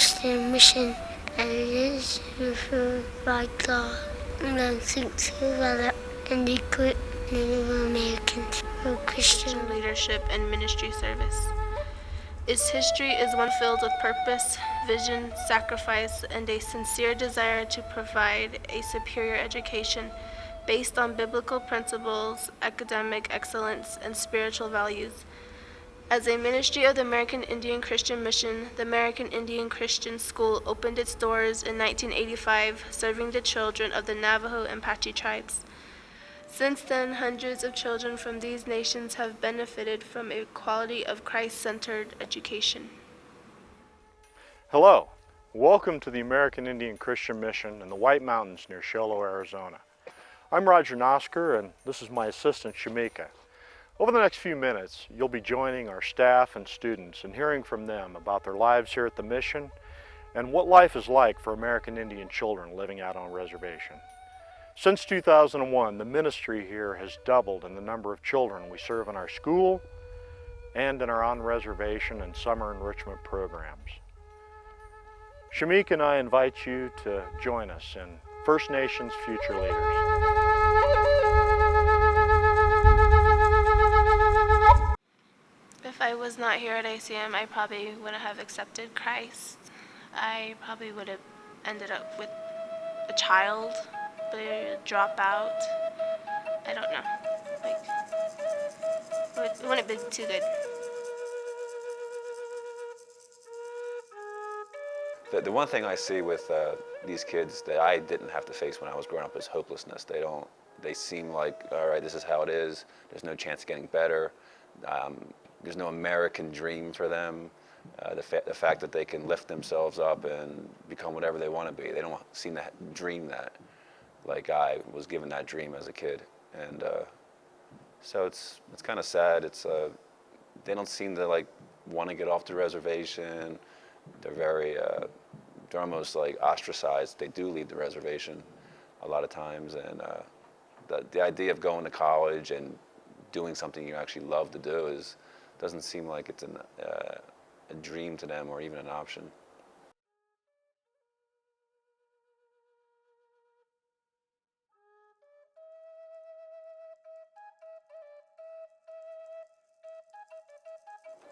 Christian mission and it is referred by God. And I'm seek to develop and equip Native Americans for Christian leadership and ministry service. Its history is one filled with purpose, vision, sacrifice, and a sincere desire to provide a superior education based on biblical principles, academic excellence, and spiritual values. As a ministry of the American Indian Christian Mission, the American Indian Christian School opened its doors in 1985, serving the children of the Navajo and Apache tribes. Since then, hundreds of children from these nations have benefited from a quality of Christ-centered education. Hello, welcome to the American Indian Christian Mission in the White Mountains near Shiloh, Arizona. I'm Roger Nosker and this is my assistant Shamika. Over the next few minutes, you'll be joining our staff and students and hearing from them about their lives here at the mission and what life is like for American Indian children living out on a reservation. Since 2001, the ministry here has doubled in the number of children we serve in our school and in our on-reservation and summer enrichment programs. Shamik and I invite you to join us in First Nations Future Leaders. If I was not here at ACM, I probably wouldn't have accepted Christ. I probably would have ended up with a child, but a dropout. I don't know. It wouldn't be too good. The one thing I see with these kids that I didn't have to face when I was growing up is hopelessness. They seem like, all right, this is how it is. There's no chance of getting better. There's no American dream for them. The fact that they can lift themselves up and become whatever they want to be. They don't seem to dream that, like I was given that dream as a kid. And so it's kind of sad. They don't seem to like want to get off the reservation. They're almost like ostracized. They do leave the reservation a lot of times, and the idea of going to college and doing something you actually love to do doesn't seem like it's a dream to them or even an option.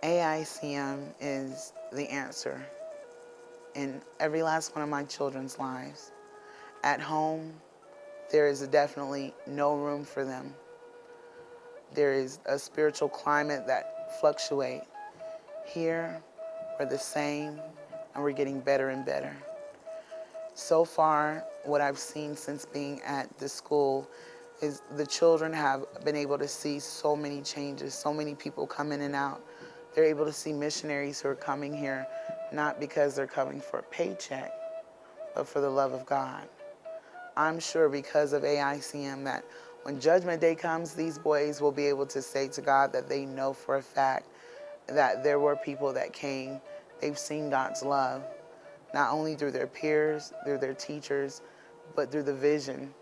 AICM is the answer in every last one of my children's lives. At home, there is definitely no room for them. There is a spiritual climate that fluctuates. Here, we're the same, and we're getting better and better. So far, what I've seen since being at the school is the children have been able to see so many changes, so many people come in and out. They're able to see missionaries who are coming here, not because they're coming for a paycheck, but for the love of God. I'm sure because of AICM that when Judgment Day comes, these boys will be able to say to God that they know for a fact that there were people that came, they've seen God's love, not only through their peers, through their teachers, but through the vision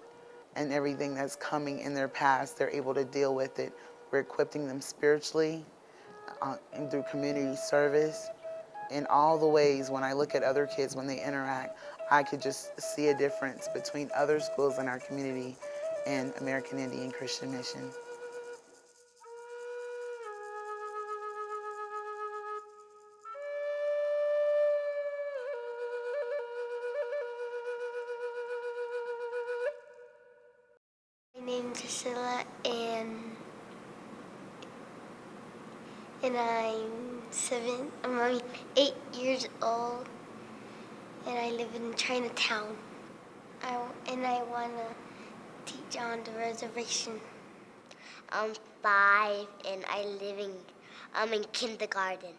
and everything that's coming in their past. They're able to deal with it. We're equipping them spiritually and through community service. In all the ways, when I look at other kids, when they interact, I could just see a difference between other schools in our community and American Indian Christian Mission. My name's Priscilla and I'm 8 years old and I live in Chinatown. I want to teach on the reservation. I'm 5 and I'm in kindergarten.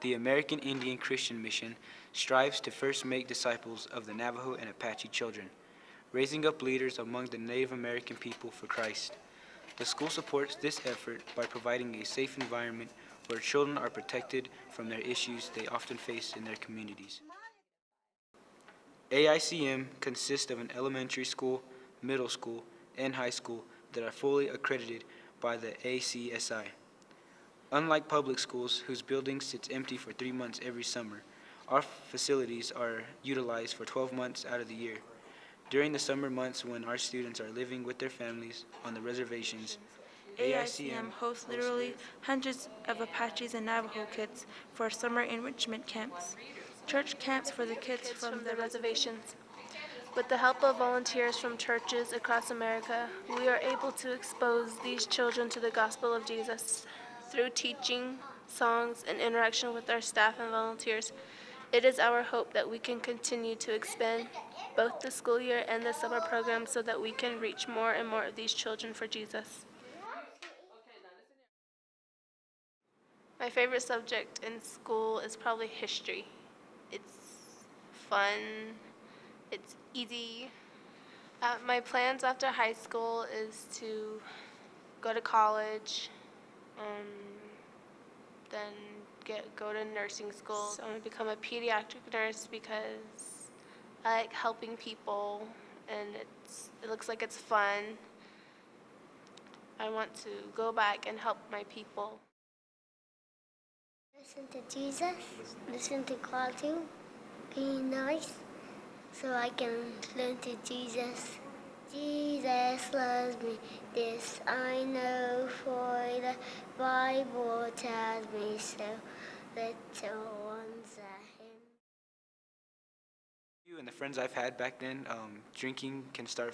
The American Indian Christian Mission strives to first make disciples of the Navajo and Apache children, raising up leaders among the Native American people for Christ. The school supports this effort by providing a safe environment where children are protected from their issues they often face in their communities. AICM consists of an elementary school, middle school, and high school that are fully accredited by the ACSI. Unlike public schools, whose building sits empty for 3 months every summer, Our facilities are utilized for 12 months out of the year. During the summer months when our students are living with their families on the reservations, AICM hosts literally hundreds of Apaches and Navajo kids for summer enrichment camps, church camps for the kids from the reservations. With the help of volunteers from churches across America, we are able to expose these children to the gospel of Jesus through teaching, songs, and interaction with our staff and volunteers. It is our hope that we can continue to expand both the school year and the summer program so that we can reach more and more of these children for Jesus. My favorite subject in school is probably history. It's fun, it's easy. My plans after high school is to go to college, then go to nursing school. So I'm going to become a pediatric nurse because I like helping people and it looks like it's fun. I want to go back and help my people. Listen to Jesus, listen to cartoon, be nice, so I can learn to Jesus. Jesus loves me, this I know, for the Bible tells me so. Little ones are him. You and the friends I've had back then, drinking can start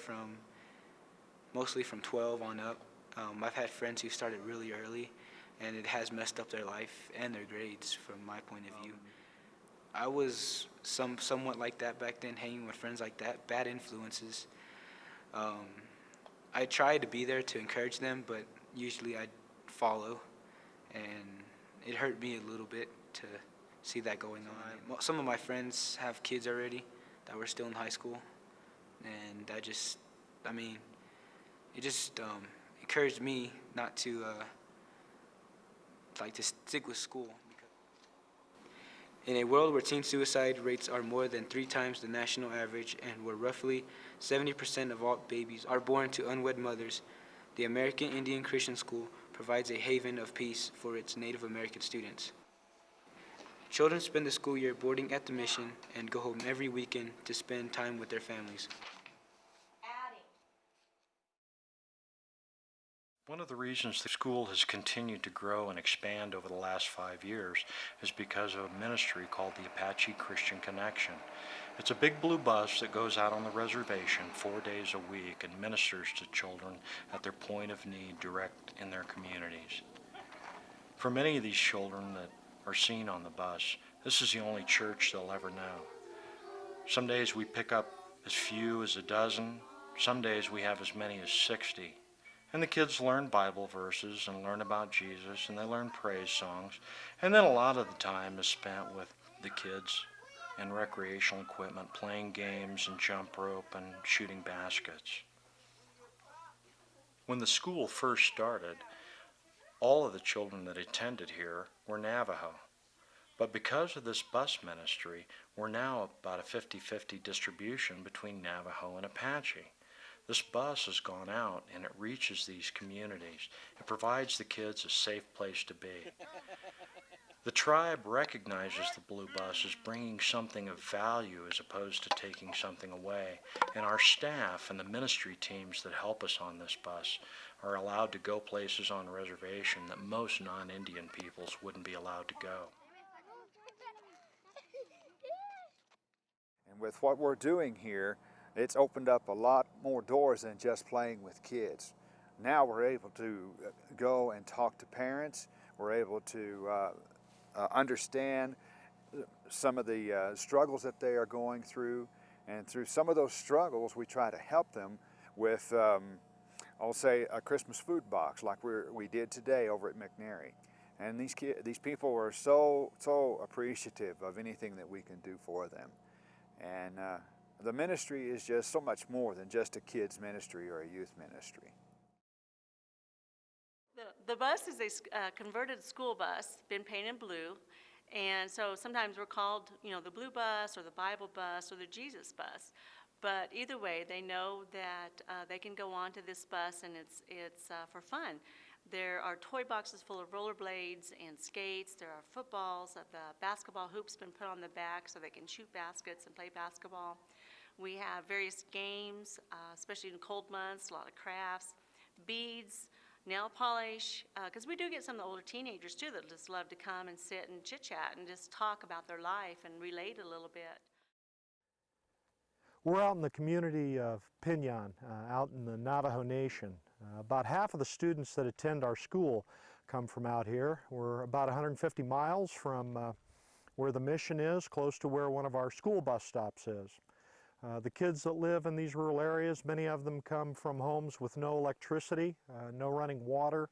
mostly from 12 on up. I've had friends who started really early, and it has messed up their life and their grades from my point of view. I was somewhat like that back then, hanging with friends like that, bad influences. I tried to be there to encourage them, but usually I'd follow, and it hurt me a little bit to see that going on. Some of my friends have kids already that were still in high school, and that just, it just encouraged me not to to stick with school. In a world where teen suicide rates are more than 3 times the national average and where roughly 70% of all babies are born to unwed mothers, the American Indian Christian School provides a haven of peace for its Native American students. Children spend the school year boarding at the mission and go home every weekend to spend time with their families. One of the reasons the school has continued to grow and expand over the last 5 years is because of a ministry called the Apache Christian Connection. It's a big blue bus that goes out on the reservation 4 days a week and ministers to children at their point of need direct in their communities. For many of these children that are seen on the bus, this is the only church they'll ever know. Some days we pick up as few as a dozen, some days we have as many as 60. And the kids learn Bible verses and learn about Jesus, and they learn praise songs. And then a lot of the time is spent with the kids in recreational equipment, playing games and jump rope and shooting baskets. When the school first started, all of the children that attended here were Navajo. But because of this bus ministry, we're now about a 50-50 distribution between Navajo and Apache. This bus has gone out and it reaches these communities. It provides the kids a safe place to be. The tribe recognizes the blue bus as bringing something of value as opposed to taking something away. And our staff and the ministry teams that help us on this bus are allowed to go places on reservation that most non-Indian peoples wouldn't be allowed to go. And with what we're doing here, it's opened up a lot more doors than just playing with kids. Now we're able to go and talk to parents. We're able to understand some of the struggles that they are going through. And through some of those struggles, we try to help them with, I'll say, a Christmas food box like we did today over at McNary. And these people are so appreciative of anything that we can do for them. And the ministry is just so much more than just a kids ministry or a youth ministry. The bus is a converted school bus, been painted blue, and so sometimes we're called, the blue bus or the Bible bus or the Jesus bus. But either way, they know that they can go on to this bus, and it's for fun. There are toy boxes full of rollerblades and skates. There are footballs. The basketball hoop's been put on the back so they can shoot baskets and play basketball. We have various games, especially in cold months, a lot of crafts, beads, nail polish, because we do get some of the older teenagers too that just love to come and sit and chit-chat and just talk about their life and relate a little bit. We're out in the community of Piñon, out in the Navajo Nation. About half of the students that attend our school come from out here. We're about 150 miles from where the mission is, close to where one of our school bus stops is. The kids that live in these rural areas, many of them come from homes with no electricity, no running water,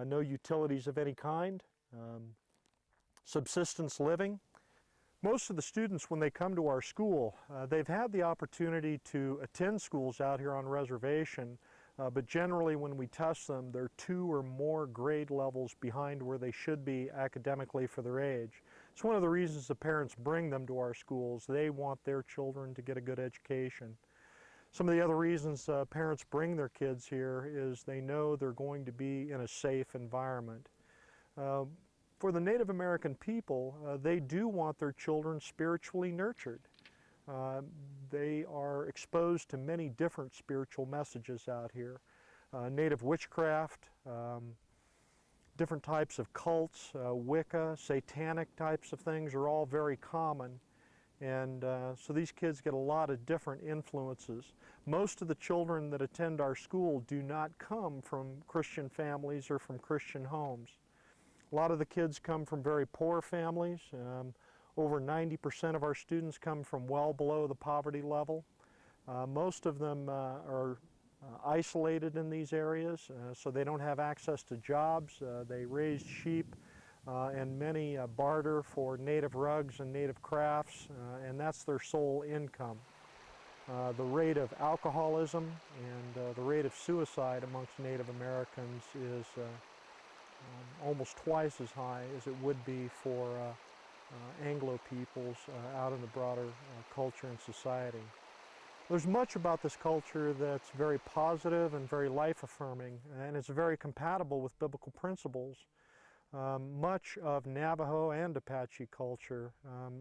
no utilities of any kind, subsistence living. Most of the students, when they come to our school, they've had the opportunity to attend schools out here on reservation, but generally when we test them, they're 2 or more grade levels behind where they should be academically for their age. It's one of the reasons the parents bring them to our schools. They want their children to get a good education. Some of the other reasons parents bring their kids here is they know they're going to be in a safe environment. For the Native American people, they do want their children spiritually nurtured. They are exposed to many different spiritual messages out here. Native witchcraft, different types of cults, Wicca, satanic types of things are all very common. And so these kids get a lot of different influences. Most of the children that attend our school do not come from Christian families or from Christian homes. A lot of the kids come from very poor families. Over 90% of our students come from well below the poverty level. Most of them are isolated in these areas, so they don't have access to jobs. They raise sheep, and many barter for native rugs and native crafts, and that's their sole income. The rate of alcoholism and the rate of suicide amongst Native Americans is almost twice as high as it would be for Anglo peoples out in the broader culture and society. There's much about this culture that's very positive and very life-affirming, and it's very compatible with biblical principles. Much of Navajo and Apache culture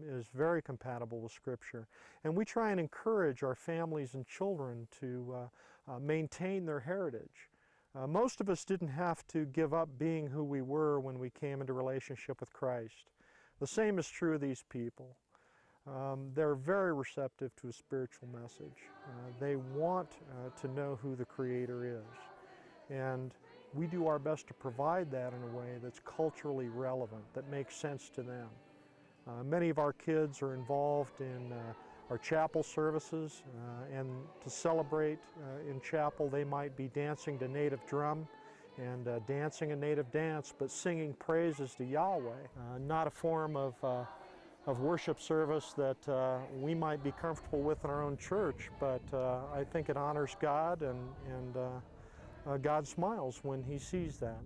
is very compatible with Scripture, and we try and encourage our families and children to maintain their heritage. Most of us didn't have to give up being who we were when we came into relationship with Christ. The same is true of these people. They're very receptive to a spiritual message. They want to know who the Creator is. And we do our best to provide that in a way that's culturally relevant, that makes sense to them. Many of our kids are involved in our chapel services, and to celebrate in chapel they might be dancing to native drum and dancing a native dance, but singing praises to Yahweh. Not a form of worship service that we might be comfortable with in our own church, but I think it honors God, and God smiles when He sees that.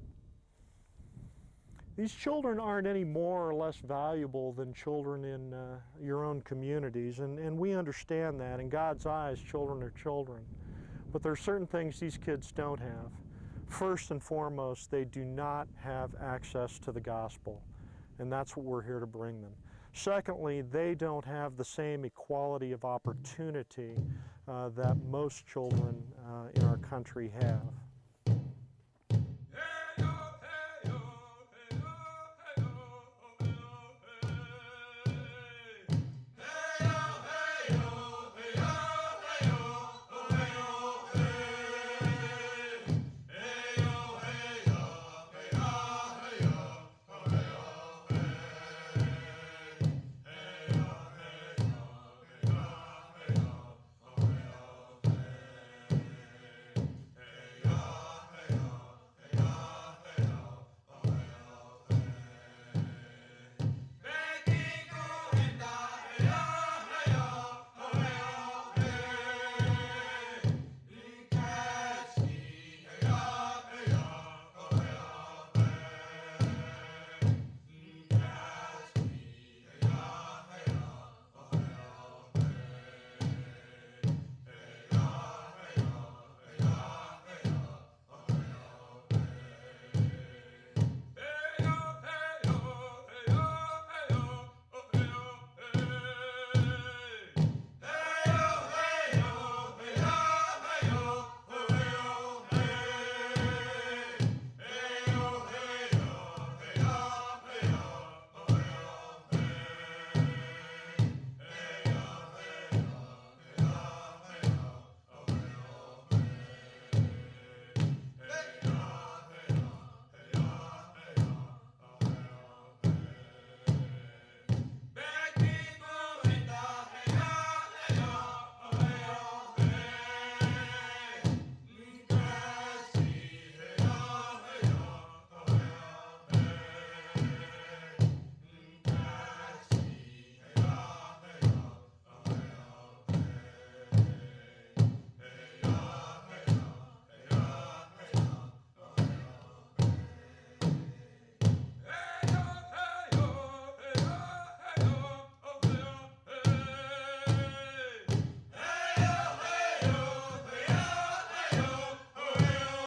These children aren't any more or less valuable than children in your own communities, and we understand that. In God's eyes, children are children. But there are certain things these kids don't have. First and foremost, they do not have access to the gospel, and that's what we're here to bring them. Secondly, they don't have the same equality of opportunity that most children in our country have.